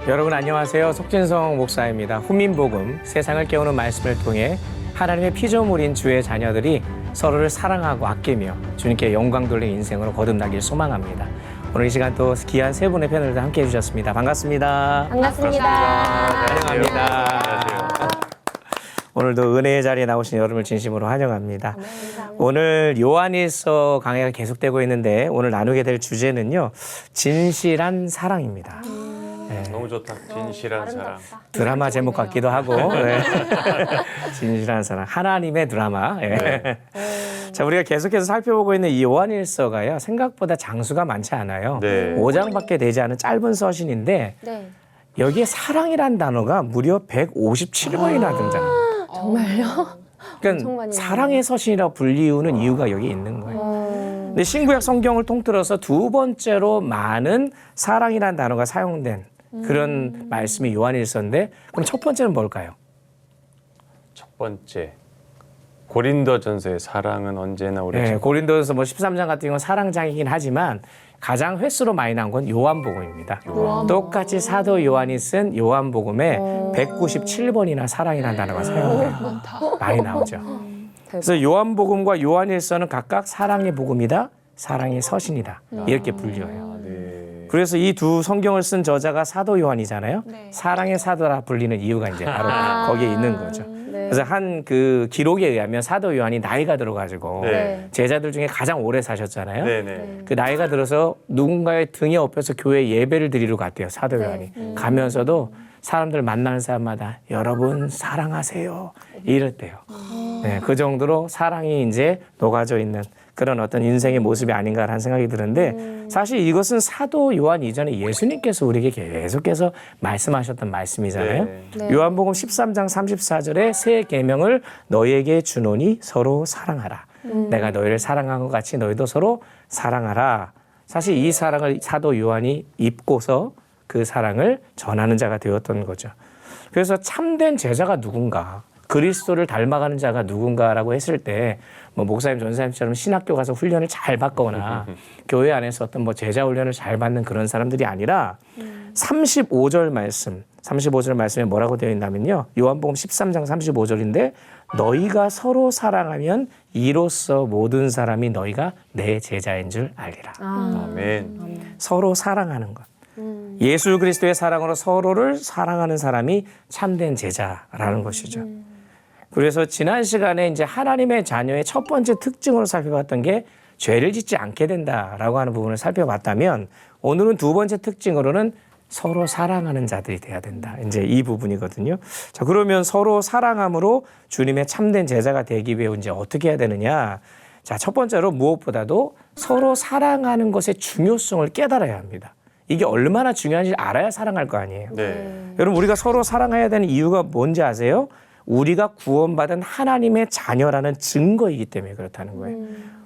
여러분 안녕하세요. 속진성 목사입니다. 훈민복음, 세상을 깨우는 말씀을 통해 하나님의 피조물인 주의 자녀들이 서로를 사랑하고 아끼며 주님께 영광 돌린 인생으로 거듭나길 소망합니다. 오늘 이 시간 또 귀한 세 분의 패널들 함께 해주셨습니다. 반갑습니다. 반갑습니다. 환영합니다. 오늘도 은혜의 자리에 나오신 여러분을 진심으로 환영합니다. 오늘 요한일서 강해가 계속되고 있는데 오늘 나누게 될 주제는요. 진실한 사랑입니다. 네. 너무 좋다. 진실한 사랑. 드라마 제목 같기도 하고 네. 진실한 사랑. 하나님의 드라마. 네. 자, 우리가 계속해서 살펴보고 있는 이 요한일서가요. 생각보다 장수가 많지 않아요. 네. 5장밖에 되지 않은 짧은 서신인데 네. 여기에 사랑이란 단어가 무려 157번이나 등장합니다. 정말요? 엄청 그러니까 많이 사랑의 서신이라고 불리우는 이유가 여기 있는 거예요. 근데 신구약 성경을 통틀어서 두 번째로 많은 사랑이란 단어가 사용된 그런 말씀이 요한일서인데 그럼 첫 번째는 뭘까요? 첫 번째. 고린도전서의 사랑은 언제나 우리 네, 고린도전서 13장 같은 경우는 사랑장이긴 하지만 가장 횟수로 많이 나온 건 요한복음입니다. 똑같이 사도 요한이 쓴 요한복음에 197번이나 사랑이라는 단어가 사용돼요. 많이 나오죠. 그래서 요한복음과 요한일서는 각각 사랑의 복음이다, 사랑의 서신이다 이렇게 분류해요. 네. 그래서 이 두 성경을 쓴 저자가 사도 요한이잖아요. 사랑의 사도라 불리는 이유가 이제 바로 거기에 있는 거죠. 그래서 한 그 기록에 의하면 사도 요한이 나이가 들어가지고 네. 제자들 중에 가장 오래 사셨잖아요. 네네. 그 나이가 들어서 누군가의 등에 업혀서 교회 예배를 드리러 갔대요. 사도 요한이. 가면서도 사람들 만나는 사람마다 여러분 사랑하세요. 이랬대요. 네, 그 정도로 사랑이 이제 녹아져 있는 그런 어떤 인생의 모습이 아닌가라는 생각이 드는데 사실 이것은 사도 요한 이전에 예수님께서 우리에게 계속해서 말씀하셨던 말씀이잖아요. 네. 요한복음 13장 34절에 새 계명을 너희에게 주노니 서로 사랑하라. 내가 너희를 사랑한 것 같이 너희도 서로 사랑하라. 사실 이 사랑을 사도 요한이 입고서 그 사랑을 전하는 자가 되었던 거죠. 그래서 참된 제자가 누군가, 그리스도를 닮아가는 자가 누군가라고 했을 때 뭐 목사님, 전사님처럼 신학교 가서 훈련을 잘 받거나 교회 안에서 어떤 뭐 제자 훈련을 잘 받는 그런 사람들이 아니라 35절 말씀에 뭐라고 되어 있냐면요. 요한복음 13장 35절인데 너희가 서로 사랑하면 이로써 모든 사람이 너희가 내 제자인 줄 알리라. 아멘. 서로 사랑하는 것. 예수 그리스도의 사랑으로 서로를 사랑하는 사람이 참된 제자라는 것이죠. 그래서 지난 시간에 이제 하나님의 자녀의 첫 번째 특징으로 살펴봤던 게 죄를 짓지 않게 된다라고 하는 부분을 살펴봤다면 오늘은 두 번째 특징으로는 서로 사랑하는 자들이 돼야 된다. 이제 이 부분이거든요. 자, 그러면 서로 사랑함으로 주님의 참된 제자가 되기 위해 이제 어떻게 해야 되느냐? 자, 첫 번째로 무엇보다도 서로 사랑하는 것의 중요성을 깨달아야 합니다. 이게 얼마나 중요한지 알아야 사랑할 거 아니에요. 네. 여러분 우리가 서로 사랑해야 되는 이유가 뭔지 아세요? 우리가 구원받은 하나님의 자녀라는 증거이기 때문에 그렇다는 거예요.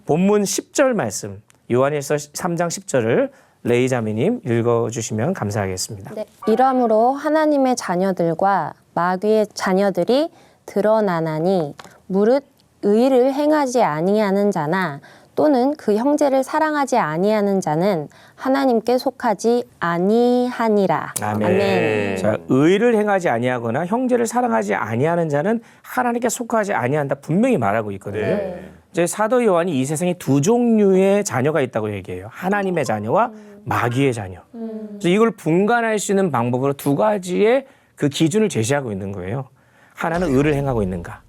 본문 10절 말씀 요한일서 3장 10절을 레이자매님 읽어주시면 감사하겠습니다. 네. 이러므로 하나님의 자녀들과 마귀의 자녀들이 드러나나니 무릇 의를 행하지 아니하는 자나 또는 그 형제를 사랑하지 아니하는 자는 하나님께 속하지 아니하니라. 아멘. 자, 의를 행하지 아니하거나 형제를 사랑하지 아니하는 자는 하나님께 속하지 아니한다 분명히 말하고 있거든요. 네. 이제 사도 요한이 이 세상에 두 종류의 자녀가 있다고 얘기해요. 하나님의 자녀와 마귀의 자녀. 그래서 이걸 분간할 수 있는 방법으로 두 가지의 그 기준을 제시하고 있는 거예요. 하나는 의를 행하고 있는가.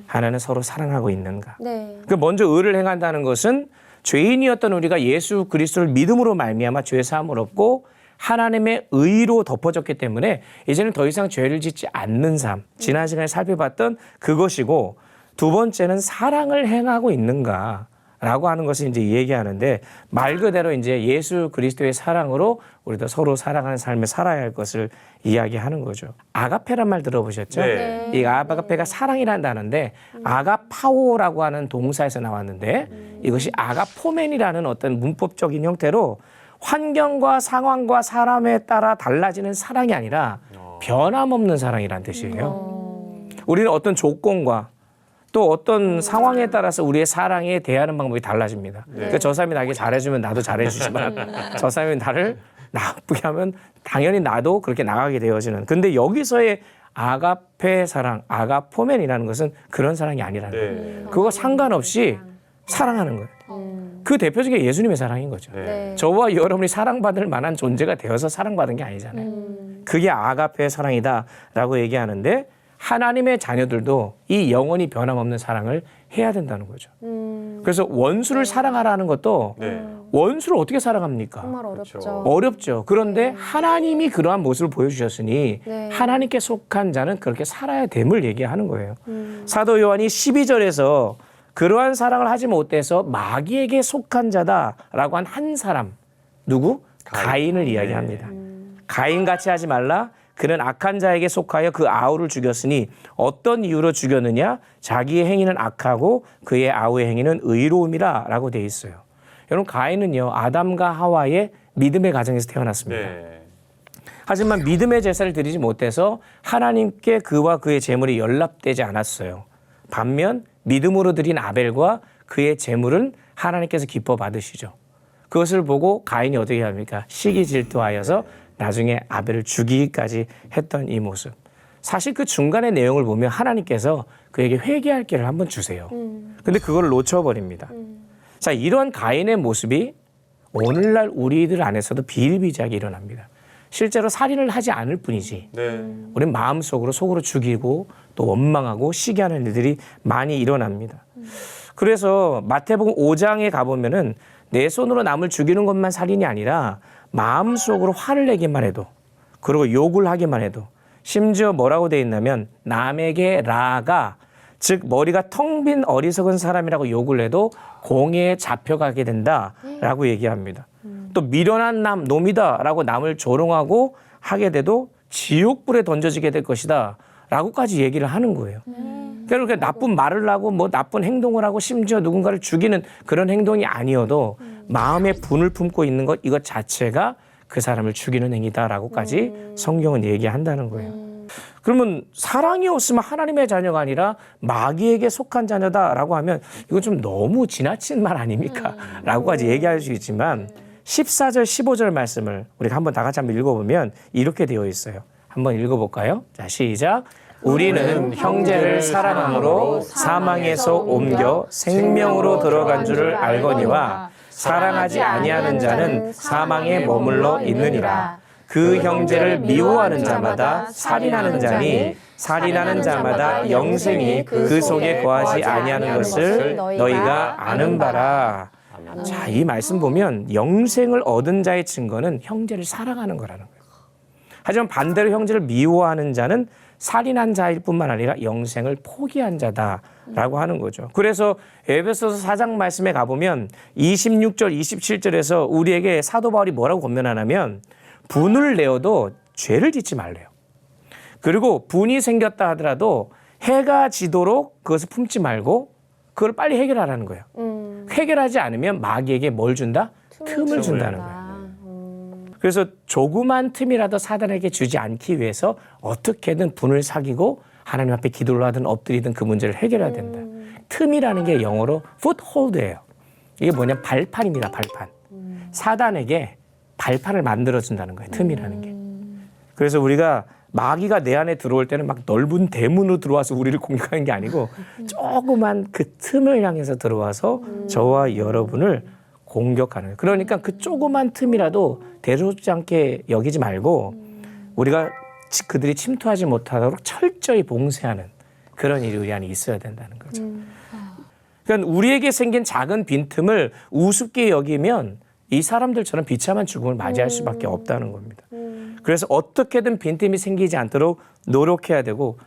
하나는 서로 사랑하고 있는가. 네. 그 먼저 의를 행한다는 것은 죄인이었던 우리가 예수 그리스도를 믿음으로 말미암아 죄 사함을 얻고 하나님의 의로 덮어졌기 때문에 이제는 더 이상 죄를 짓지 않는 삶. 지난 시간에 살펴봤던 그것이고 두 번째는 사랑을 행하고 있는가라고 하는 것을 이제 얘기하는데 말 그대로 이제 예수 그리스도의 사랑으로 우리도 서로 사랑하는 삶을 살아야 할 것을 이야기하는 거죠. 아가페란 말 들어보셨죠? 네. 이 아가페가 사랑이라는 단어인데 아가파오라고 하는 동사에서 나왔는데 이것이 아가포멘이라는 어떤 문법적인 형태로 환경과 상황과 사람에 따라 달라지는 사랑이 아니라 변함없는 사랑이라는 뜻이에요. 우리는 어떤 조건과 또 어떤 상황에 따라서 우리의 사랑에 대하는 방법이 달라집니다. 그러니까 저 사람이 나에게 잘해주면 나도 잘해주지만 저 사람이 나를 나쁘게 하면 당연히 나도 그렇게 나가게 되어지는. 근데 여기서의 아가페 사랑, 아가포멘이라는 것은 그런 사랑이 아니라는 거예요. 네. 그거 상관없이 사랑하는 거예요. 그 대표적인 예수님의 사랑인 거죠. 네. 저와 여러분이 사랑받을 만한 존재가 되어서 사랑받은 게 아니잖아요. 그게 아가페의 사랑이다라고 얘기하는데 하나님의 자녀들도 이 영원히 변함없는 사랑을 해야 된다는 거죠. 그래서 원수를 사랑하라는 것도 네. 원수를 어떻게 사랑합니까? 정말 어렵죠. 그렇죠. 어렵죠. 그런데 하나님이 그러한 모습을 보여주셨으니 네. 하나님께 속한 자는 그렇게 살아야 됨을 얘기하는 거예요. 사도 요한이 12절에서 그러한 사랑을 하지 못해서 마귀에게 속한 자다라고 한 한 사람 누구? 가인을 이야기합니다. 가인같이 하지 말라. 그는 악한 자에게 속하여 그 아우를 죽였으니 어떤 이유로 죽였느냐? 자기의 행위는 악하고 그의 아우의 행위는 의로움이라 라고 되어 있어요. 여러분 가인은요 아담과 하와의 믿음의 가정에서 태어났습니다. 네. 하지만 믿음의 제사를 드리지 못해서 하나님께 그와 그의 제물이 연락되지 않았어요. 반면 믿음으로 드린 아벨과 그의 제물은 하나님께서 기뻐 받으시죠. 그것을 보고 가인이 어떻게 합니까? 시기 질투하여서 나중에 아벨을 죽이기까지 했던 이 모습. 사실 그 중간의 내용을 보면 하나님께서 그에게 회개할 기회를 한번 주세요. 근데 그걸 놓쳐버립니다. 자, 이러한 가인의 모습이 오늘날 우리들 안에서도 비일비재하게 일어납니다. 실제로 살인을 하지 않을 뿐이지 네. 우리는 마음속으로 속으로 죽이고 또 원망하고 시기하는 일들이 많이 일어납니다. 그래서 마태복음 5장에 가보면은 내 손으로 남을 죽이는 것만 살인이 아니라 마음속으로 화를 내기만 해도 그리고 욕을 하기만 해도 심지어 뭐라고 돼 있냐면 남에게 라가 즉 머리가 텅 빈 어리석은 사람이라고 욕을 해도 공회에 잡혀가게 된다라고 얘기합니다. 또 미련한 놈이다라고 남을 조롱하고 하게 돼도 지옥불에 던져지게 될 것이다 라고까지 얘기를 하는 거예요. 그러니까 나쁜 말을 하고 뭐 나쁜 행동을 하고 심지어 누군가를 죽이는 그런 행동이 아니어도 마음에 분을 품고 있는 것 이것 자체가 그 사람을 죽이는 행위다라고까지 성경은 얘기한다는 거예요. 그러면 사랑이 없으면 하나님의 자녀가 아니라 마귀에게 속한 자녀다라고 하면 이건 좀 너무 지나친 말 아닙니까? 라고까지 얘기할 수 있지만 14절 15절 말씀을 우리가 한번 다 같이 한번 읽어보면 이렇게 되어 있어요. 한번 읽어볼까요? 자, 시작. 우리는 형제를 사랑함으로 사망에서 옮겨 생명으로 들어간 줄을 알거니와 사랑하지 아니하는 자는 사망에 머물러 있느니라. 그 형제를 미워하는 자마다 살인하는 자니 살인하는 자마다 영생이 그 속에 거하지 아니하는 것을 너희가 아는 바라. 자, 이 말씀 보면 영생을 얻은 자의 증거는 형제를 사랑하는 거라는 거예요. 하지만 반대로 형제를 미워하는 자는 살인한 자일 뿐만 아니라 영생을 포기한 자다라고 하는 거죠. 그래서 에베소서 4장 말씀에 가보면 26절, 27절에서 우리에게 사도 바울이 뭐라고 권면하냐면 분을 내어도 죄를 짓지 말래요. 그리고 분이 생겼다 하더라도 해가 지도록 그것을 품지 말고 그걸 빨리 해결하라는 거예요. 해결하지 않으면 마귀에게 뭘 준다? 틈을 준다는 거예요. 그래서 조그만 틈이라도 사단에게 주지 않기 위해서 어떻게든 분을 사귀고 하나님 앞에 기도를 하든 엎드리든 그 문제를 해결해야 된다. 틈이라는 게 영어로 foothold예요. 이게 뭐냐? 발판입니다. 발판. 사단에게 발판을 만들어준다는 거예요. 틈이라는 게. 그래서 우리가 마귀가 내 안에 들어올 때는 막 넓은 대문으로 들어와서 우리를 공격하는 게 아니고 조그만 그 틈을 향해서 들어와서 저와 여러분을 공격하는 거예요. 그러니까 그 조그만 틈이라도 대수롭지 않게 여기지 말고 우리가 그들이 침투하지 못하도록 철저히 봉쇄하는 그런 일이 우리 안에 있어야 된다는 거죠. 그러니까 우리에게 생긴 작은 빈틈을 우습게 여기면 이 사람들처럼 비참한 죽음을 맞이할 수밖에 없다는 겁니다. 그래서 어떻게든 빈틈이 생기지 않도록 노력해야 되고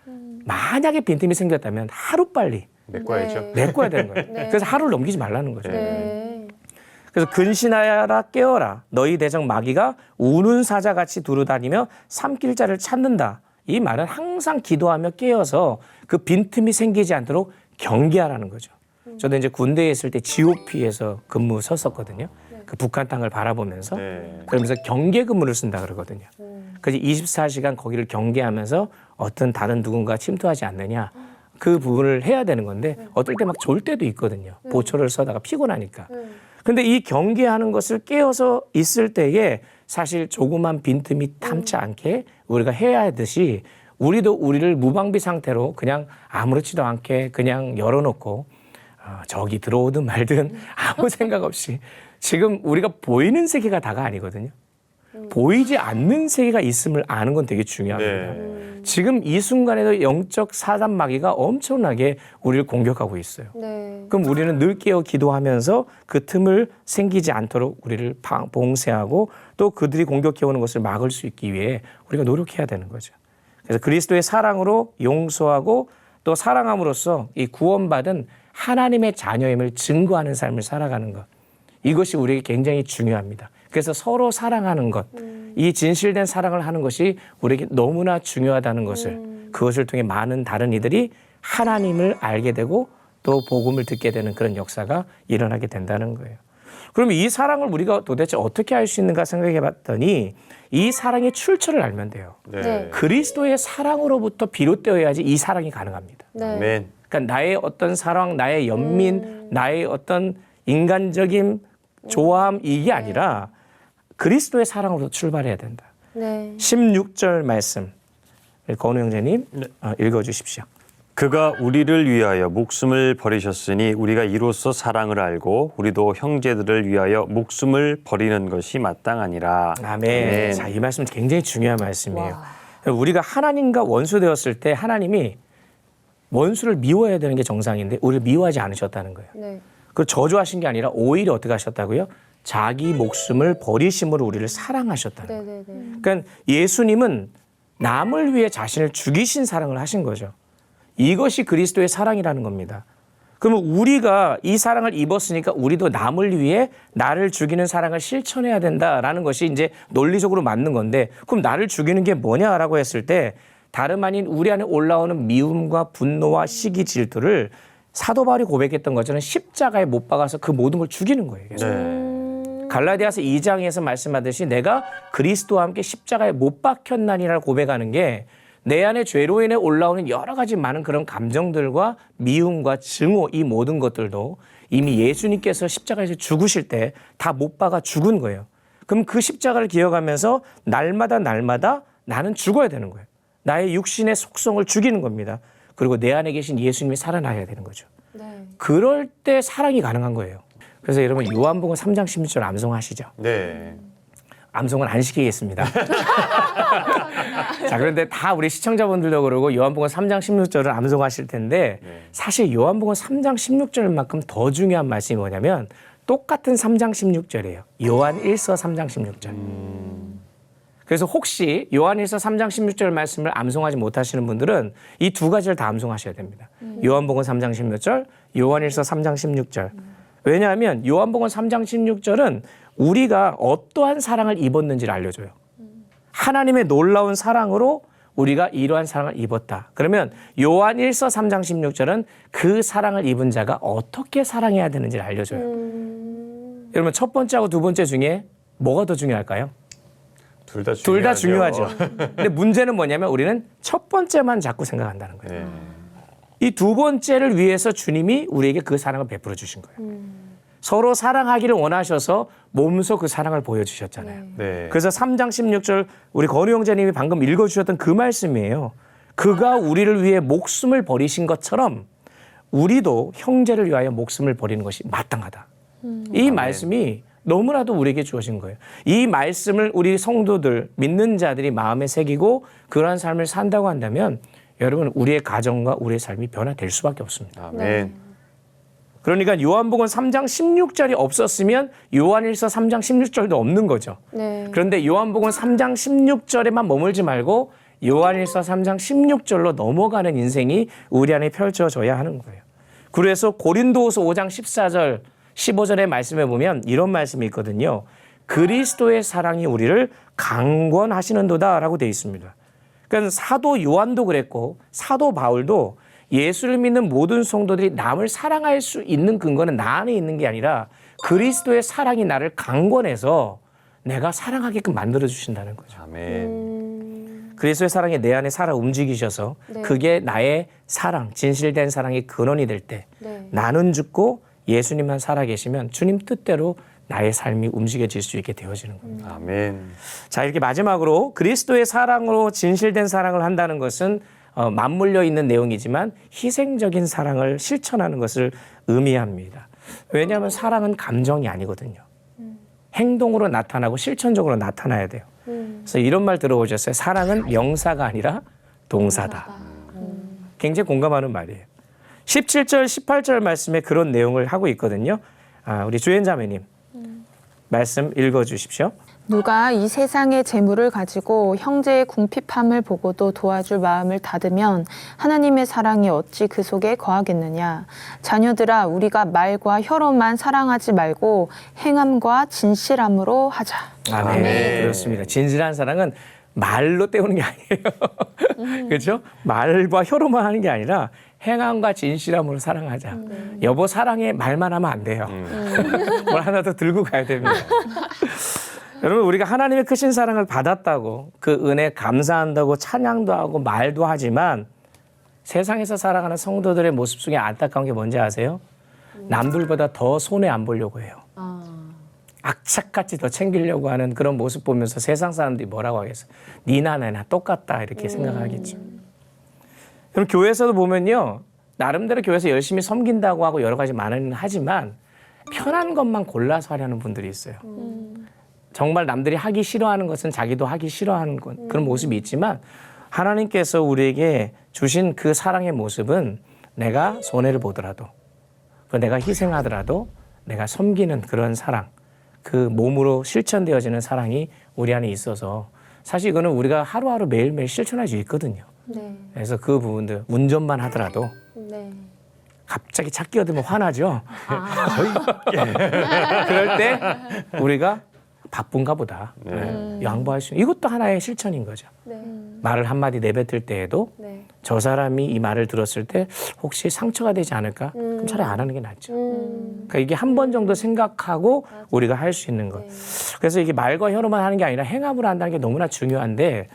만약에 빈틈이 생겼다면 하루빨리 메꿔야죠. 메꿔야 되는 거예요. 그래서 하루를 넘기지 말라는 거죠. 네. 그래서 근신하여라 깨어라 너희 대적 마귀가 우는 사자같이 두루다니며 삼킬 자를 찾는다. 이 말은 항상 기도하며 깨어서 그 빈틈이 생기지 않도록 경계하라는 거죠. 저도 이제 군대에 있을 때 GOP에서 근무 섰었거든요. 그 북한 땅을 바라보면서 네. 그러면서 경계 근무를 쓴다 그러거든요. 그래서 24시간 거기를 경계하면서 어떤 다른 누군가 침투하지 않느냐 그 부분을 해야 되는 건데 어떨 때 막 졸 때도 있거든요. 보초를 서다가 피곤하니까. 근데 이 경계하는 것을 깨어서 있을 때에 사실 조그만 빈틈이 탐지 않게 우리가 해야 하듯이 우리도 우리를 무방비 상태로 그냥 아무렇지도 않게 그냥 열어놓고 저기 들어오든 말든 아무 생각 없이 지금 우리가 보이는 세계가 다가 아니거든요. 보이지 않는 세계가 있음을 아는 건 되게 중요합니다. 네. 지금 이 순간에도 영적 사단 마귀가 엄청나게 우리를 공격하고 있어요. 네. 그럼 우리는 늘 깨어 기도하면서 그 틈을 생기지 않도록 우리를 봉쇄하고 또 그들이 공격해오는 것을 막을 수 있기 위해 우리가 노력해야 되는 거죠. 그래서 그리스도의 사랑으로 용서하고 또 사랑함으로써 이 구원받은 하나님의 자녀임을 증거하는 삶을 살아가는 것. 이것이 우리에게 굉장히 중요합니다. 그래서 서로 사랑하는 것, 이 진실된 사랑을 하는 것이 우리에게 너무나 중요하다는 것을 그것을 통해 많은 다른 이들이 하나님을 알게 되고 또 복음을 듣게 되는 그런 역사가 일어나게 된다는 거예요. 그럼 이 사랑을 우리가 도대체 어떻게 할 수 있는가 생각해 봤더니 이 사랑의 출처를 알면 돼요. 네. 네. 그리스도의 사랑으로부터 비롯되어야지 이 사랑이 가능합니다. 네. 아멘. 그러니까 나의 어떤 사랑, 나의 연민, 나의 어떤 인간적인 좋아함 이게 아니라 그리스도의 사랑으로 출발해야 된다. 네. 16절 말씀 건우 형제님 읽어주십시오. 그가 우리를 위하여 목숨을 버리셨으니 우리가 이로써 사랑을 알고 우리도 형제들을 위하여 목숨을 버리는 것이 마땅하니라. 아멘. 자, 이 말씀 굉장히 중요한 말씀이에요. 우리가 하나님과 원수 되었을 때 하나님이 원수를 미워해야 되는 게 정상인데 우리를 미워하지 않으셨다는 거예요. 네. 그 저주하신 게 아니라 오히려 어떻게 하셨다고요? 자기 목숨을 버리심으로 우리를 사랑하셨다는 거예요. 네. 네. 그러니까 예수님은 남을 위해 자신을 죽이신 사랑을 하신 거죠. 이것이 그리스도의 사랑이라는 겁니다. 그러면 우리가 이 사랑을 입었으니까 우리도 남을 위해 나를 죽이는 사랑을 실천해야 된다라는 것이 이제 논리적으로 맞는 건데 그럼 나를 죽이는 게 뭐냐라고 했을 때 다름 아닌 우리 안에 올라오는 미움과 분노와 시기 질투를 사도 바울이 고백했던 것처럼 십자가에 못 박아서 그 모든 걸 죽이는 거예요. 계속. 갈라디아서 2장에서 말씀하듯이 내가 그리스도와 함께 십자가에 못 박혔나니라고 고백하는 게 내 안에 죄로 인해 올라오는 여러 가지 많은 그런 감정들과 미움과 증오 이 모든 것들도 이미 예수님께서 십자가에서 죽으실 때 다 못 박아 죽은 거예요. 그럼 그 십자가를 기억하면서 날마다 나는 죽어야 되는 거예요. 나의 육신의 속성을 죽이는 겁니다. 그리고 내 안에 계신 예수님이 살아나야 되는 거죠. 네. 그럴 때 사랑이 가능한 거예요. 그래서 여러분 요한복음 3장 16절 암송하시죠. 네. 암송은 안 시키겠습니다. 자, 그런데 다 우리 시청자분들도 그러고 요한복음 3장 16절을 암송하실 텐데 사실 요한복음 3장 16절만큼 더 중요한 말씀이 뭐냐면 똑같은 3장 16절이에요. 요한 1서 3장 16절. 그래서 혹시 요한 1서 3장 16절 말씀을 암송하지 못하시는 분들은 이 두 가지를 다 암송하셔야 됩니다. 요한복음 3장 16절, 요한 1서 3장 16절. 왜냐하면 요한복음 3장 16절은 우리가 어떠한 사랑을 입었는지를 알려줘요. 하나님의 놀라운 사랑으로 우리가 이러한 사랑을 입었다. 그러면 요한 1서 3장 16절은 그 사랑을 입은 자가 어떻게 사랑해야 되는지를 알려줘요. 여러분 첫 번째하고 두 번째 중에 뭐가 더 중요할까요? 둘 다 중요하죠. 근데 문제는 뭐냐면 우리는 첫 번째만 자꾸 생각한다는 거예요. 네. 이 두 번째를 위해서 주님이 우리에게 그 사랑을 베풀어 주신 거예요. 서로 사랑하기를 원하셔서 몸소 그 사랑을 보여주셨잖아요. 네. 그래서 3장 16절 우리 건우 형제님이 방금 읽어주셨던 그 말씀이에요. 그가 우리를 위해 목숨을 버리신 것처럼 우리도 형제를 위하여 목숨을 버리는 것이 마땅하다. 이 말씀이 너무나도 우리에게 주어진 거예요. 이 말씀을 우리 성도들, 믿는 자들이 마음에 새기고 그러한 삶을 산다고 한다면 여러분 우리의 가정과 우리의 삶이 변화될 수밖에 없습니다. 아멘. 그러니까 요한복음 3장 16절이 없었으면 요한일서 3장 16절도 없는 거죠. 네. 그런데 요한복음 3장 16절에만 머물지 말고 요한일서 3장 16절로 넘어가는 인생이 우리 안에 펼쳐져야 하는 거예요. 그래서 고린도후서 5장 14절 15절의 말씀에 보면 이런 말씀이 있거든요. 그리스도의 사랑이 우리를 강권하시는도다라고 되어 있습니다. 그러니까 사도 요한도 그랬고 사도 바울도 예수를 믿는 모든 성도들이 남을 사랑할 수 있는 근거는 나 안에 있는 게 아니라 그리스도의 사랑이 나를 강권해서 내가 사랑하게끔 만들어주신다는 거죠. 아멘. 그리스도의 사랑이 내 안에 살아 움직이셔서 네. 그게 나의 사랑, 진실된 사랑의 근원이 될 때 네. 나는 죽고 예수님만 살아계시면 주님 뜻대로 나의 삶이 움직여질 수 있게 되어지는 겁니다. 아멘. 자, 이렇게 마지막으로 그리스도의 사랑으로 진실된 사랑을 한다는 것은 맞물려 있는 내용이지만 희생적인 사랑을 실천하는 것을 의미합니다. 왜냐하면 사랑은 감정이 아니거든요. 행동으로 나타나고 실천적으로 나타나야 돼요. 그래서 이런 말 들어보셨어요? 사랑은 명사가 아니라 동사다. 굉장히 공감하는 말이에요. 17절, 18절 말씀에 그런 내용을 하고 있거든요. 우리 주연자매님 말씀 읽어주십시오. 누가 이 세상의 재물을 가지고 형제의 궁핍함을 보고도 도와줄 마음을 닫으면 하나님의 사랑이 어찌 그 속에 거하겠느냐. 자녀들아, 우리가 말과 혀로만 사랑하지 말고 행함과 진실함으로 하자. 아멘. 그렇습니다. 진실한 사랑은 말로 때우는 게 아니에요. 그렇죠? 말과 혀로만 하는 게 아니라 행함과 진실함으로 사랑하자. 여보 사랑해 말만 하면 안 돼요. 뭘 하나 더 들고 가야 됩니다. 여러분 우리가 하나님의 크신 사랑을 받았다고 그 은혜 감사한다고 찬양도 하고 말도 하지만 세상에서 살아가는 성도들의 모습 중에 안타까운 게 뭔지 아세요? 남들보다 더 손해 안 보려고 해요. 악착같이 더 챙기려고 하는 그런 모습 보면서 세상 사람들이 뭐라고 하겠어요? 니나 나나 똑같다 이렇게 생각하겠죠. 그럼 교회에서도 보면요. 나름대로 교회에서 열심히 섬긴다고 하고 여러 가지 많은 하지만 편한 것만 골라서 하려는 분들이 있어요. 정말 남들이 하기 싫어하는 것은 자기도 하기 싫어하는 그런 모습이 있지만 하나님께서 우리에게 주신 그 사랑의 모습은 내가 손해를 보더라도 내가 희생하더라도 내가 섬기는 그런 사랑 그 몸으로 실천되어지는 사랑이 우리 안에 있어서 사실 이거는 우리가 하루하루 매일매일 실천할 수 있거든요. 네. 그래서 그 부분들 운전만 하더라도 네. 갑자기 차 끼어들면 화나죠. 그럴 때 우리가 바쁜가 보다. 양보할 수 있는 이것도 하나의 실천인 거죠. 네. 말을 한마디 내뱉을 때에도 네. 저 사람이 이 말을 들었을 때 혹시 상처가 되지 않을까? 그럼 차라리 안 하는 게 낫죠. 그러니까 이게 한 번 정도 생각하고 우리가 할 수 있는 것. 그래서 이게 말과 혀로만 하는 게 아니라 행함으로 한다는 게 너무나 중요한데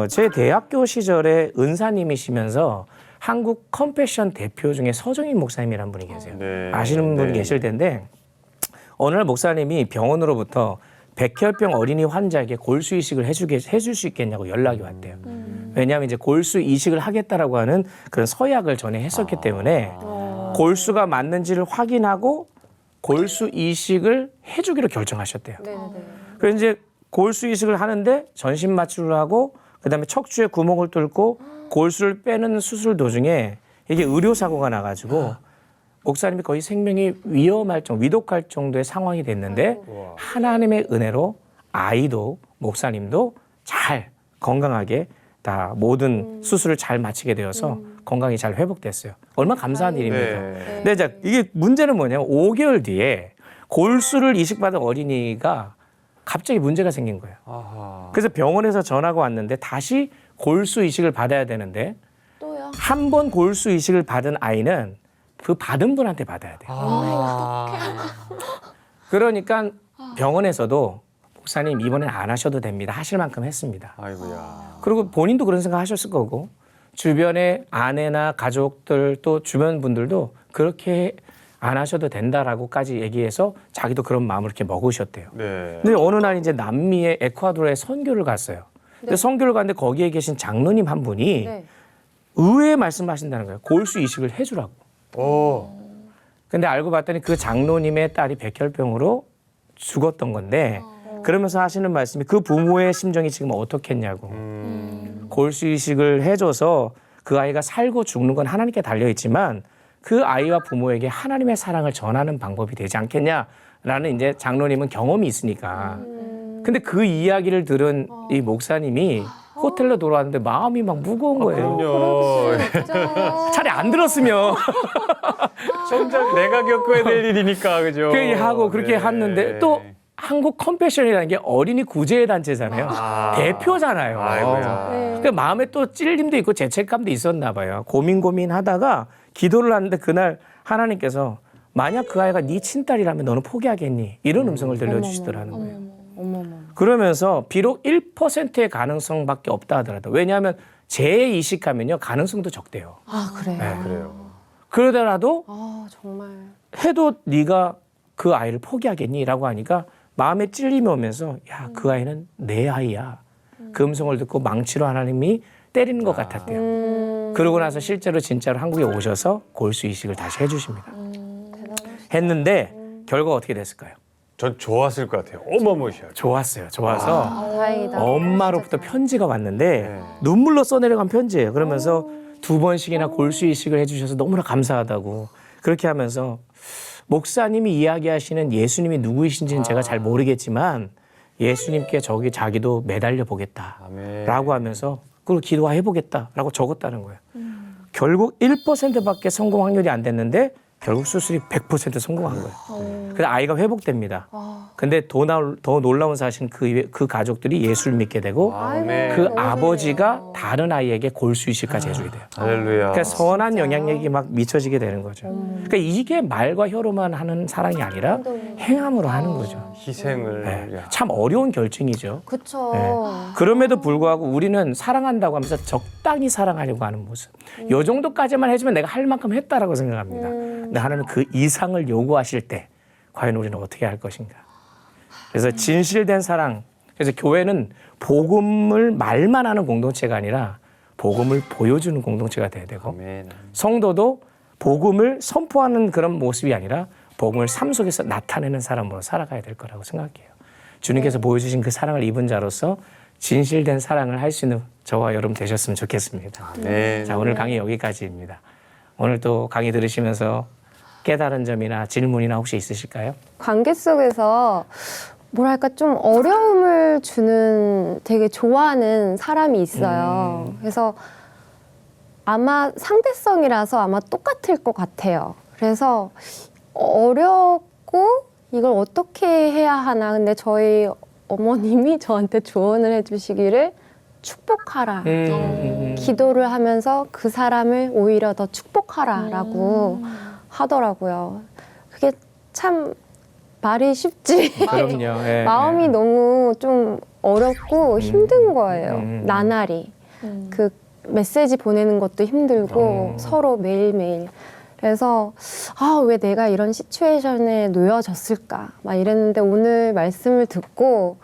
제 대학교 시절에 은사님이시면서 한국 컴패션 대표 중에 서정인 목사님이라는 분이 계세요. 네. 아시는 분이 네. 계실 텐데 어느 날 목사님이 병원으로부터 백혈병 어린이 환자에게 골수 이식을 해줄 수 있겠냐고 연락이 왔대요. 왜냐하면 이제 골수 이식을 하겠다라고 하는 그런 서약을 전에 했었기 때문에 골수가 맞는지를 확인하고 골수 이식을 해주기로 결정하셨대요. 네. 그래서 이제 골수 이식을 하는데 전신 마취를 하고 그다음에 척추에 구멍을 뚫고 골수를 빼는 수술 도중에 이게 의료 사고가 나가지고 목사님이 거의 생명이 위독할 정도의 상황이 됐는데 하나님의 은혜로 아이도 목사님도 잘 건강하게 다 모든 수술을 잘 마치게 되어서 건강이 잘 회복됐어요. 얼마나 감사한 일입니까? 네. 근데 이제 이게 문제는 뭐냐면 5개월 뒤에 골수를 이식받은 어린이가 갑자기 문제가 생긴 거예요. 아하. 그래서 병원에서 전화가 왔는데 다시 골수 이식을 받아야 되는데 또요? 한 번 골수 이식을 받은 아이는 그 받은 분한테 받아야 돼요. 그러니까 병원에서도 목사님 이번엔 안 하셔도 됩니다. 하실 만큼 했습니다. 아이고야. 그리고 본인도 그런 생각 하셨을 거고 주변의 아내나 가족들 또 주변 분들도 그렇게 안 하셔도 된다라고까지 얘기해서 자기도 그런 마음을 이렇게 먹으셨대요. 네. 근데 어느 날 이제 남미의 에콰도르에 선교를 갔어요. 근데 선교를 갔는데 거기에 계신 장로님 한 분이 네. 의외의 말씀을 하신다는 거예요. 골수 이식을 해주라고. 오. 근데 알고 봤더니 그 장로님의 딸이 백혈병으로 죽었던 건데 그러면서 하시는 말씀이 그 부모의 심정이 지금 어떻겠냐고. 골수 이식을 해줘서 그 아이가 살고 죽는 건 하나님께 달려있지만 그 아이와 부모에게 하나님의 사랑을 전하는 방법이 되지 않겠냐라는 이제 장로님은 경험이 있으니까. 근데 그 이야기를 들은 이 목사님이 호텔로 돌아왔는데 마음이 막 무거운 거예요. 그럼요. 차라리 안 들었으면 정작 내가 겪어야 될 일이니까 그죠. 그렇게 하고 그렇게 네. 했는데 또 한국 컴패션이라는 게 어린이 구제 단체잖아요. 대표잖아요. 아이고야. 그러니까 마음에 또 찔림도 있고 죄책감도 있었나 봐요. 고민하다가 기도를 하는데 그날 하나님께서 만약 그 아이가 네 친딸이라면 너는 포기하겠니? 이런 음성을 들려주시더라는 거예요. 그러면서 비록 1%의 가능성밖에 없다 하더라도 왜냐하면 재이식하면요 가능성도 적대요. 아, 그래요? 네. 그래요. 그러더라도 아, 정말. 해도 네가 그 아이를 포기하겠니?라고 하니까 마음에 찔림이 오면서 야, 그 아이는 내 아이야. 그 음성을 듣고 망치로 하나님이 때리는 것 같았대요. 그러고 나서 실제로 진짜로 한국에 오셔서 골수 이식을 다시 해주십니다. 했는데 결과가 어떻게 됐을까요? 전 좋았을 것 같아요. 어마무시하게. 좋았어요. 좋아서 다행이다. 엄마로부터 편지가 왔는데 네. 눈물로 써내려간 편지예요. 그러면서 2번씩이나 골수 이식을 해주셔서 너무나 감사하다고 그렇게 하면서 목사님이 이야기하시는 예수님이 누구이신지는 제가 잘 모르겠지만 예수님께 저기 자기도 매달려 보겠다라고 아멘. 하면서 그걸 기도해 보겠다라고 적었다는 거예요. 결국 1%밖에 성공 확률이 안 됐는데 결국 수술이 100% 성공한 거예요. 그래서 아이가 회복됩니다. 근데 더 놀라운 사실은 그 가족들이 예수를 믿게 되고 아멘. 그 아버지가 다른 아이에게 골수 이식까지 해주게 돼요. 할렐루야. 그러니까 선한 영향력이 막 미쳐지게 되는 거죠. 그러니까 이게 말과 혀로만 하는 사랑이 아니라 행함으로 하는 거죠. 희생을. 네. 야. 참 어려운 결정이죠. 그쵸. 네. 그럼에도 불구하고 우리는 사랑한다고 하면서 적당히 사랑하려고 하는 모습. 요 정도까지만 해주면 내가 할 만큼 했다라고 생각합니다. 근데 하나님은 그 이상을 요구하실 때 과연 우리는 어떻게 할 것인가. 그래서 진실된 사랑. 그래서 교회는 복음을 말만 하는 공동체가 아니라 복음을 보여주는 공동체가 돼야 되고 아멘. 성도도 복음을 선포하는 그런 모습이 아니라 복음을 삶 속에서 나타내는 사람으로 살아가야 될 거라고 생각해요. 주님께서 보여주신 그 사랑을 입은 자로서 진실된 사랑을 할 수 있는 저와 여러분 되셨으면 좋겠습니다. 아멘. 자, 오늘 강의 여기까지입니다. 오늘 또 강의 들으시면서 깨달은 점이나 질문이나 혹시 있으실까요? 관계 속에서 뭐랄까 좀 어려움을 주는 되게 좋아하는 사람이 있어요. 그래서 아마 상대성이라서 아마 똑같을 것 같아요. 그래서 어렵고 이걸 어떻게 해야 하나. 근데 저희 어머님이 저한테 조언을 해주시기를 축복하라. 기도를 하면서 그 사람을 오히려 더 축복하라라고 하더라고요. 그게 참 말이 쉽지. 그럼요. 예, 마음이 예. 너무 좀 어렵고 힘든 거예요. 나날이. 그 메시지 보내는 것도 힘들고 서로 매일매일. 그래서 왜 내가 이런 시츄에이션에 놓여졌을까 막 이랬는데 오늘 말씀을 듣고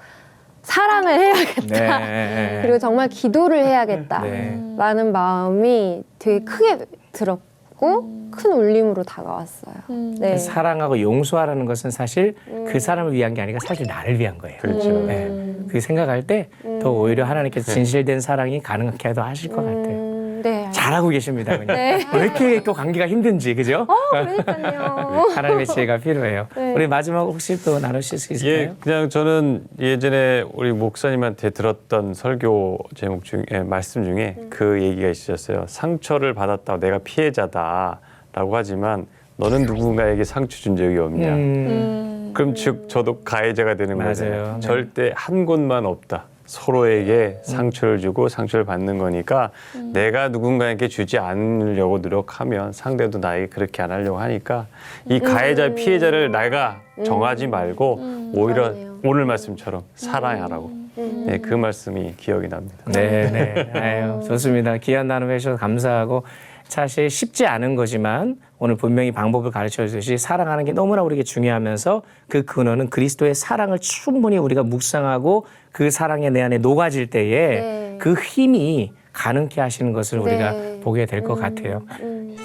사랑을 해야겠다. 네. 그리고 정말 기도를 해야겠다라는 네. 마음이 되게 크게 들었고 큰 울림으로 다가왔어요. 네. 사랑하고 용서하라는 것은 사실 그 사람을 위한 게 아니라 사실 나를 위한 거예요. 그렇죠. 네. 그 생각할 때 더 오히려 하나님께서 진실된 사랑이 가능하게 하실 것 같아요. 네. 잘하고 계십니다. 그냥. 왜 이렇게 또 관계가 힘든지, 그죠? 그러니까요. 하나님의 지혜가 필요해요. 네. 우리 마지막으로 혹시 또 나누실 수 있을까요? 예, 그냥 저는 예전에 우리 목사님한테 들었던 설교 제목 중에 말씀 중에 그 얘기가 있으셨어요. 상처를 받았다, 내가 피해자다라고 하지만 너는 누군가에게 상처 준 적이 없냐. 그럼 즉 저도 가해자가 되는 맞아요. 거잖아요. 네. 절대 한 곳만 없다. 서로에게 상처를 주고 상처를 받는 거니까 내가 누군가에게 주지 않으려고 노력하면 상대도 나에게 그렇게 안 하려고 하니까 이 가해자 피해자를 내가 정하지 말고 오히려 그러네요. 오늘 말씀처럼 사랑하라고 네, 그 말씀이 기억이 납니다. 네, 네. 아유, 좋습니다. 귀한 나눔 해주셔서 감사하고 사실 쉽지 않은 거지만 오늘 분명히 방법을 가르쳐 주듯이 사랑하는 게 너무나 우리에게 중요하면서 그 근원은 그리스도의 사랑을 충분히 우리가 묵상하고 그 사랑이 내 안에 녹아질 때에 네. 그 힘이 가능케 하시는 것을 우리가 네. 보게 될 것 같아요.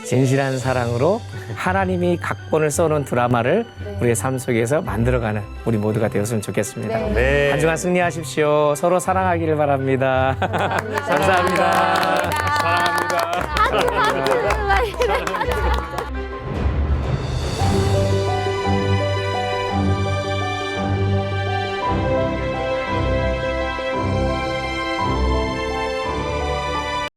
진실한 사랑으로 하나님이 각본을 써놓은 드라마를 우리의 삶 속에서 만들어가는 우리 모두가 되었으면 좋겠습니다. 네. 네. 한 주간 승리하십시오. 서로 사랑하기를 바랍니다. 감사합니다.